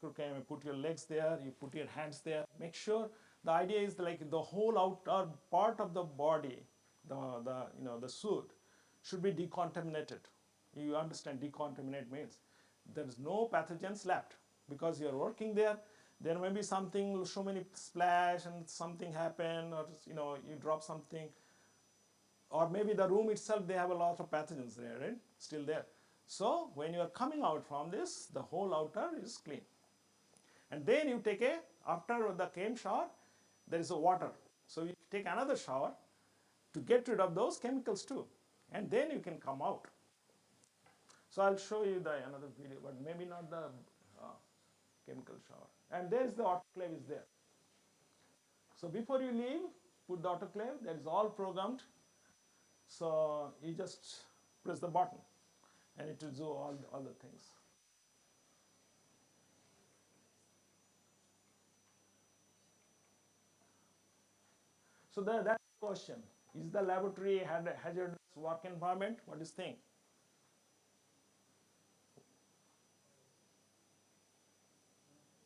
Okay, you put your legs there. You put your hands there. Make sure the idea is like the whole outer part of the body, the suit, should be decontaminated. You understand decontaminate means there is no pathogens left because you are working there. There may be something, so many splash and something happen, or you drop something, or maybe the room itself they have a lot of pathogens there, right? Still there. So when you are coming out from this, the whole outer is clean. And then you take after the came shower, there is a water. So you take another shower to get rid of those chemicals too, and then you can come out. So I'll show you the another video, but maybe not the chemical shower. And there is the autoclave is there. So before you leave, put the autoclave. That is all programmed. So you just press the button, and it will do all the things. So that's the question. Is the laboratory hazardous work environment? What do you think?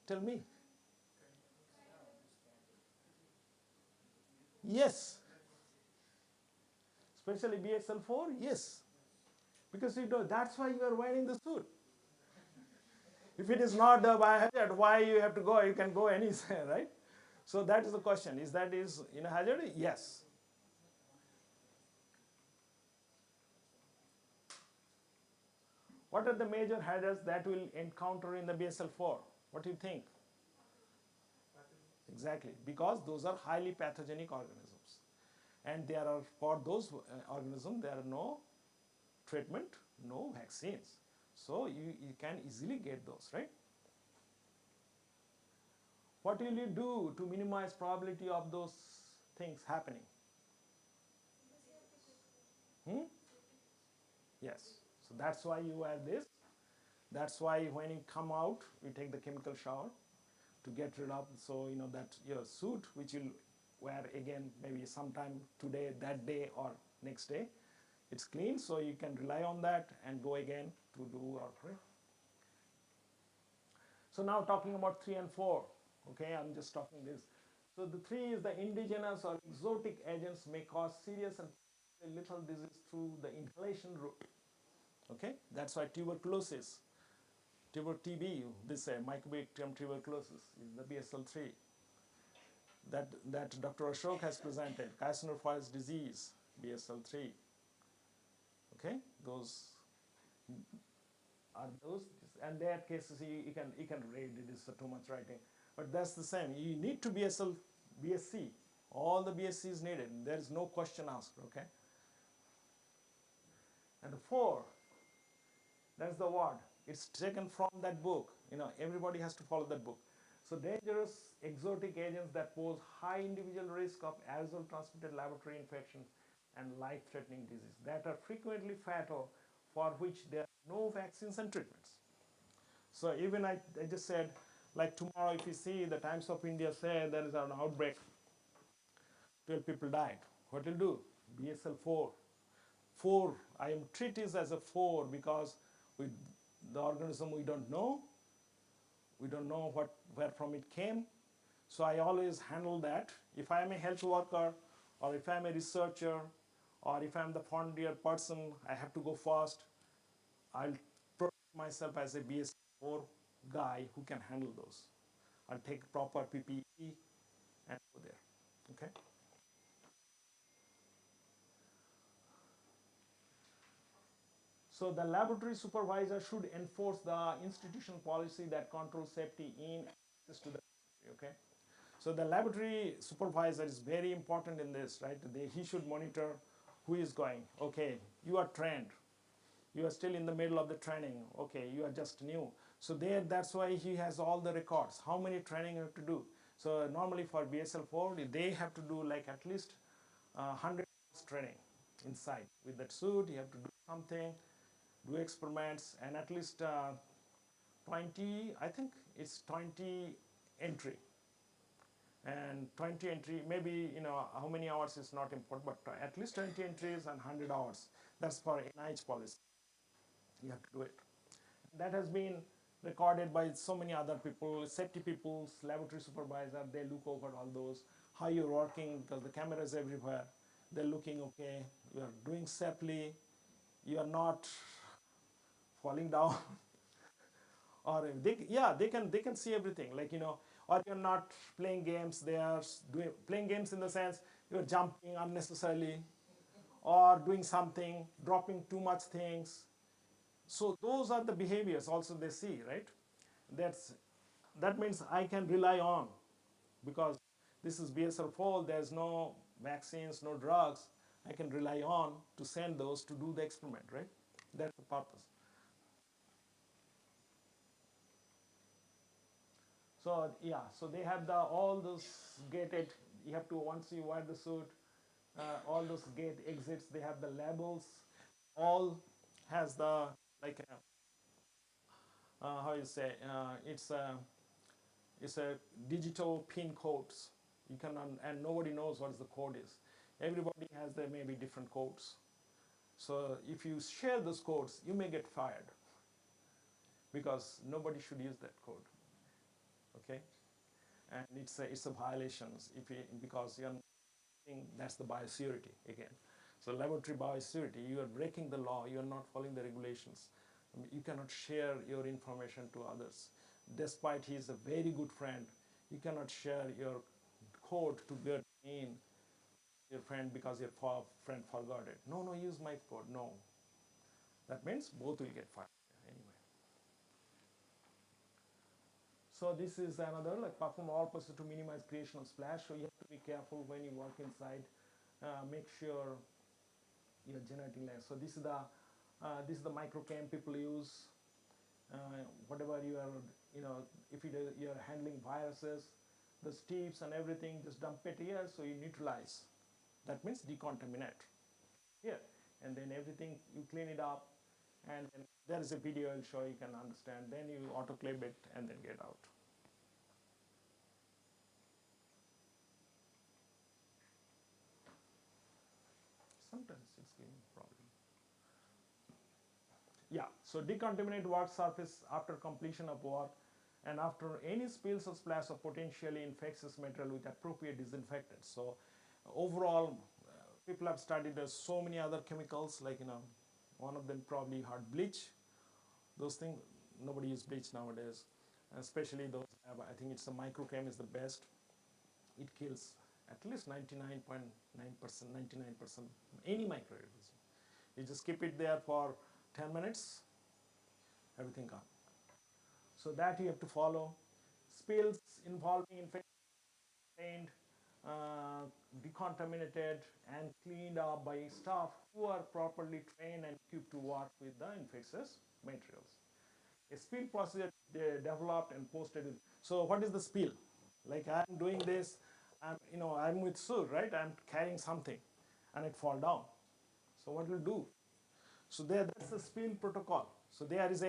Tell me. Yes. Especially BSL-4, yes. Because you know, that's why you are wearing the suit. If it is not the biohazard, why you have to go? You can go anywhere, right? So that is the question. Is that is in a hazard? Yes. What are the major hazards that we'll encounter in the BSL-4? What do you think? Exactly, because those are highly pathogenic organisms. And there are, for those organisms, there are no treatment, no vaccines. So you can easily get those, right? What will you do to minimize probability of those things happening? Hmm? Yes. So that's why you wear this. That's why when you come out, you take the chemical shower to get rid of, so you know that your suit, which you'll wear again maybe sometime today, that day, or next day, it's clean, so you can rely on that and go again to do our prayer. So now talking about 3 and 4, okay, I'm just talking this. So the 3 is the indigenous or exotic agents may cause serious and lethal disease through the inhalation route. Okay, that's why tuberculosis, TB, this mycobacterium tuberculosis is the BSL-3 that Dr. Ashok has presented, Cassandra-Foy's disease, BSL-3. Okay, those are those, and that cases you can read it is too much writing, but that's the same. You need to BSc, all the BSc is needed. There is no question asked. Okay, and the 4, that's the word. It's taken from that book. You know, everybody has to follow that book. So dangerous exotic agents that pose high individual risk of aerosol transmitted laboratory infections and life-threatening disease that are frequently fatal, for which there are no vaccines and treatments. So even I just said, like tomorrow if you see the Times of India say there is an outbreak, 12 people died. What will do? BSL-4. 4, I am treat it as a 4 because with the organism we don't know where from it came. So I always handle that. If I am a health worker, or if I am a researcher, or if I am the frontier person, I have to go fast. I'll protect myself as a BS4 guy who can handle those. I'll take proper PPE and go there. Okay. So the laboratory supervisor should enforce the institutional policy that controls safety in access to the laboratory. Okay. So the laboratory supervisor is very important in this, right? He should monitor who is going. Okay, you are trained. You are still in the middle of the training. Okay, you are just new. So that's why he has all the records. How many training you have to do? So normally for BSL-4, they have to do like at least 100 hours training inside. With that suit, you have to do something, do experiments, and at least 20, I think it's 20 entry. And 20 entry, maybe how many hours is not important, but at least 20 entries and 100 hours. That's for NIH policy. You have to do it. That has been recorded by so many other people, safety people, laboratory supervisor. They look over all those, how you're working, because the camera is everywhere. They're looking, okay, you are doing safely, you are not falling down. Or they can see everything, like or you're not playing games. They are playing games in the sense you're jumping unnecessarily, or doing something, dropping too much things. So those are the behaviors also they see, right? That means I can rely on, because This is BSL-4, there's no vaccines, no drugs I can rely on to send those to do the experiment, right? That's the purpose. So yeah, so they have all those gated, you have to, once you wear the suit, all those gate exits, they have the labels, all has the, like, how you say, it's a digital pin codes. You can, and nobody knows what the code is. Everybody has their maybe different codes. So if you share those codes, you may get fired because nobody should use that code. Okay, and it's a violations if you, because you're that's the biosecurity again. So laboratory biosecurity, you are breaking the law. You are not following the regulations. I mean, you cannot share your information to others, despite he is a very good friend. You cannot share your code to get in your friend because your friend forgot it. No, no, use my code. No, that means both will get fired anyway. So this is another, like, perform all procedures to minimize creation of splash. So you have to be careful when you work inside. Make sure you're generating less. So this is the microcam people use. Whatever you are, if you're handling viruses, the tips and everything, just dump it here. So you neutralize. That means decontaminate here, and then everything you clean it up, and then there is a video I'll show you can understand. Then you autoclave it and then get out. Sometimes it's giving problem. Yeah, so decontaminate work surface after completion of work and after any spills or splash of potentially infectious material with appropriate disinfectants. So overall, people have studied so many other chemicals, like, one of them probably heard bleach. Those things, nobody uses bleach nowadays, especially those, I think it's the microchem is the best. It kills at least 99.9%, 99%, any microorganism. You just keep it there for 10 minutes, everything gone. So that you have to follow. Spills involving infected, decontaminated, and cleaned up by staff who are properly trained and equipped to work with the infectious materials. A spill procedure developed and posted. So what is the spill? Like, I'm doing this, I'm with Sue, right? I'm carrying something, and it fall down. So what will do? So that's the spill protocol. So there is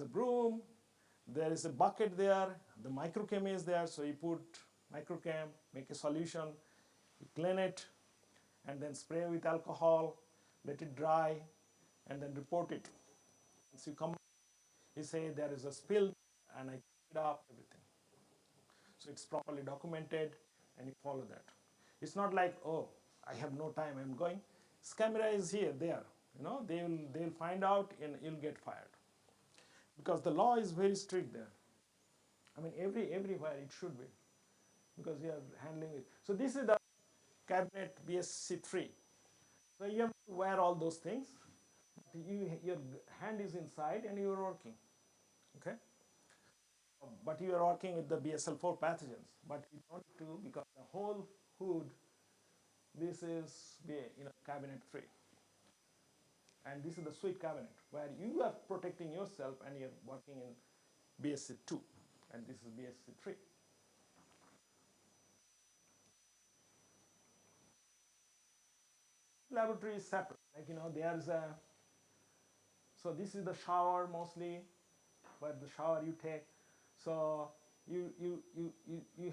a broom, there is a bucket there, the microchem is there. So you put microchem, make a solution, you clean it, and then spray with alcohol, let it dry, and then report it. Once you come, you say there is a spill, and I clean it up, everything. So it's properly documented, and you follow that. It's not like, oh, I have no time, I'm going. This camera is here, there. They'll find out and you'll get fired. Because the law is very strict there. I mean, everywhere it should be, because you are handling it. So this is the cabinet BSC3. So you have to wear all those things. Your hand is inside and you are working. Okay? But you are working with the BSL-4 pathogens. But you don't need to, because the whole hood, this is cabinet 3. And this is the suite cabinet where you are protecting yourself and you're working in BSC2. And this is BSC3. Laboratory is separate. Like, there's a, so this is the shower mostly, where the shower you take. So you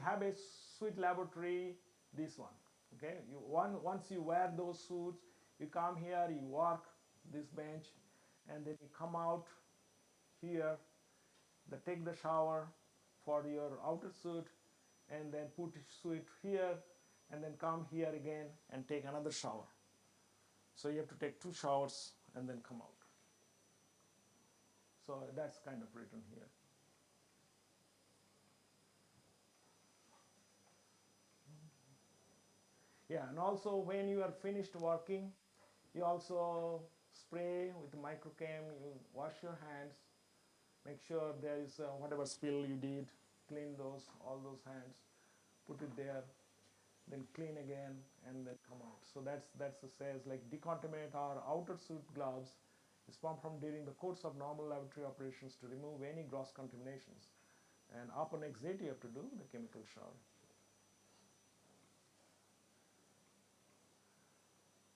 have a suite laboratory, this one. Okay, once you wear those suits, you come here, you work this bench, and then you come out here, take the shower for your outer suit, and then put suit here, and then come here again and take another shower. So you have to take 2 showers and then come out. So that's kind of written here. Yeah, and also when you are finished working, you also spray with the microchem, you wash your hands, make sure there is whatever spill you did, clean all those hands. put it there, then clean again, and then come out. So that's the says like decontaminate our outer suit gloves is formed from during the course of normal laboratory operations to remove any gross contaminations. And upon exit, you have to do the chemical shower.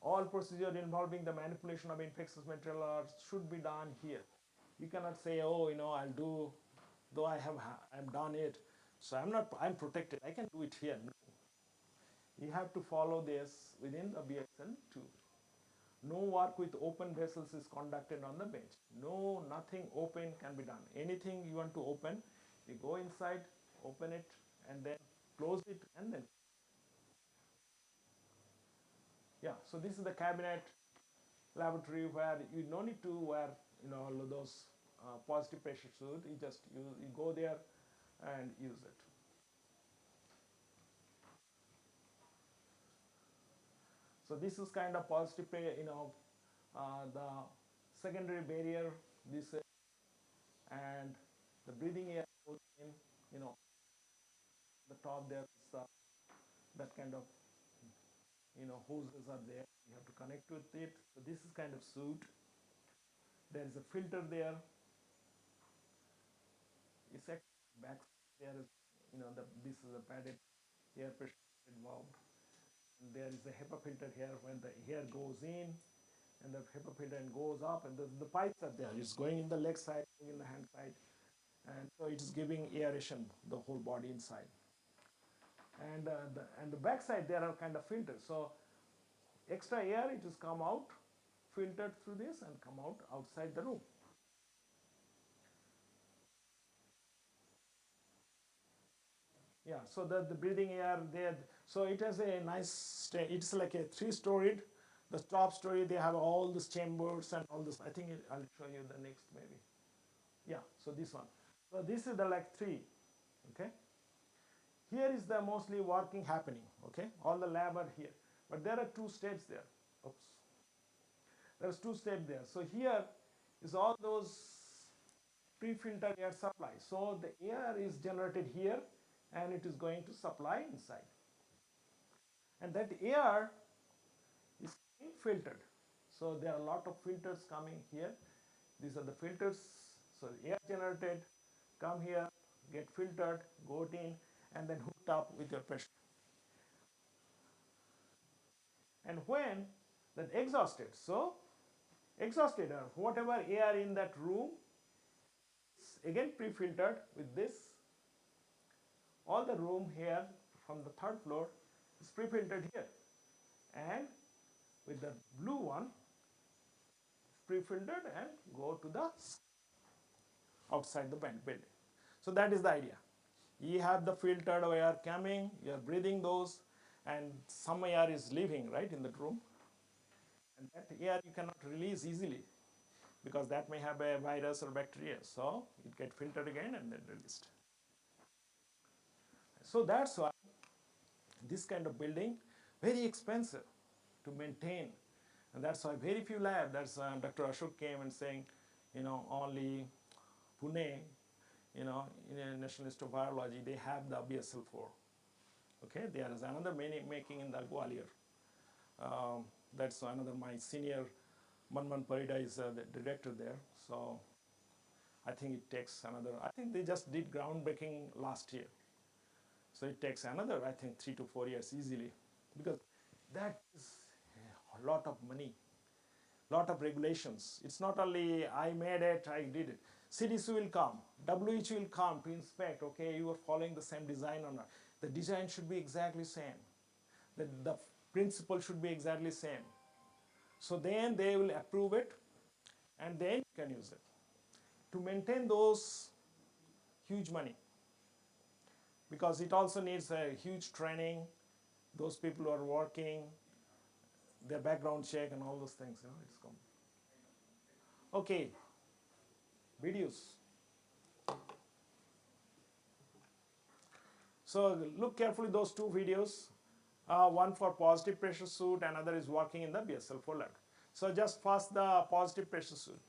All procedures involving the manipulation of infectious material should be done here. You cannot say, oh, I'll do, though I'm done it, so I'm protected, I can do it here. No. You have to follow this within the BSL too. No work with open vessels is conducted on the bench. No, nothing open can be done. Anything you want to open, you go inside, open it, and then close it, and then yeah. So this is the cabinet laboratory where you no need to wear all of those positive pressure suit. You go there and use it. So this is kind of positive, the secondary barrier. This and the breathing air goes in. The top there is that kind of hoses are there. You have to connect with it. So this is kind of suit. There is a filter there. It's actually back there is this is a padded air pressure valve. And there is a HEPA filter here when the air goes in, and the HEPA filter goes up, and the pipes are there. It's going in the leg side, going in the hand side, and so it's giving aeration the whole body inside. And the back side there are kind of filters. So extra air it is come out, filtered through this and come out outside the room. Yeah, so the breathing air there, so it has a nice, it's like a 3-storied. The top story they have all these chambers and all this. I think I'll show you the next maybe. Yeah, so this one. So this is the like 3, okay. Here is the mostly working happening, okay. All the lab are here, but there are 2 steps there. Oops. There's 2 steps there. So here is all those pre-filtered air supply. So the air is generated here and it is going to supply inside. And that air is being filtered. So there are a lot of filters coming here. These are the filters. So air generated, come here, get filtered, go in, and then hooked up with your pressure. And when that exhausted, so exhausted air, whatever air in that room, is again pre-filtered with this. All the room here from the 3rd floor is pre-filtered here. And with the blue one, pre-filtered and go to the outside the building. So that is the idea. You have the filtered air coming, you are breathing those, and some air is leaving right in the room. And that air you cannot release easily because that may have a virus or bacteria. So it gets filtered again and then released. So that's why this kind of building very expensive to maintain, and that's why very few labs. That's Dr. Ashok came and saying, only Pune, in a National Institute of Biology, they have the BSL-4. Okay, there is another making in the Gwalior. That's another my senior, Manman Parida is the director there. So I think it takes another. I think they just did groundbreaking last year. So it takes another, I think, 3 to 4 years easily, because that is a lot of money, lot of regulations. It's not only I made it, I did it. CDC will come, WHO will come to inspect, okay, you are following the same design or not. The design should be exactly same. The principle should be exactly same. So then they will approve it and then you can use it. To maintain those, huge money, because it also needs a huge training. Those people who are working, their background check and all those things, it's common. Okay, videos. So look carefully those 2 videos. One for positive pressure suit, another is working in the BSL-4 lab. So just first the positive pressure suit.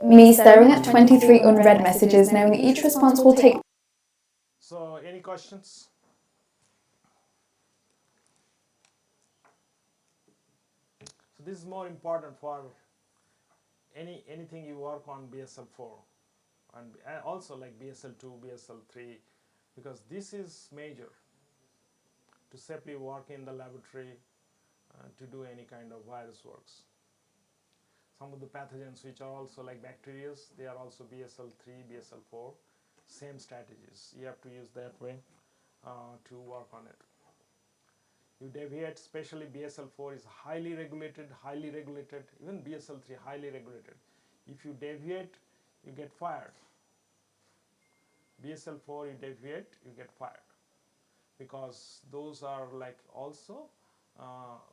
Me staring at 23 unread messages, knowing that each response will take. So, any questions? So, this is more important for anything you work on BSL 4 and also like BSL 2, BSL 3, because this is major to safely work in the laboratory to do any kind of virus works. Some of the pathogens which are also like bacteria, they are also BSL 3, BSL 4, same strategies. You have to use that way to work on it. You deviate, especially BSL 4 is highly regulated, even BSL 3 highly regulated. If you deviate, you get fired. BSL 4 you deviate, you get fired, because those are like also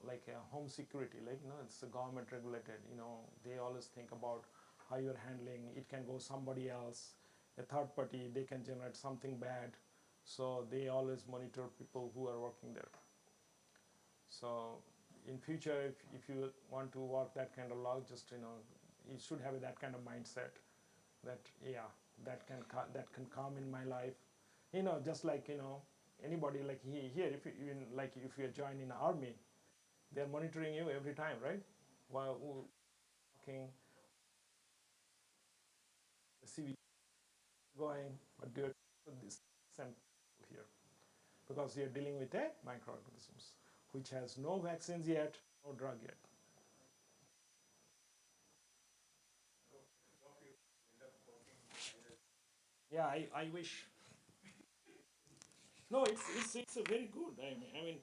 like a home security, like it's a government regulated, they always think about how you're handling it. Can go somebody else, a third party, they can generate something bad, so they always monitor people who are working there. So in future, if you want to work that kind of log, just you should have that kind of mindset that yeah, that can come in my life, just like anybody, like here, if you even like if you're joining the army, they're monitoring you every time, right? While walking, the CV going, but do this sample here, because you're dealing with a microorganisms which has no vaccines yet, no drug yet. Yeah, I wish. No, it's a very good. I mean,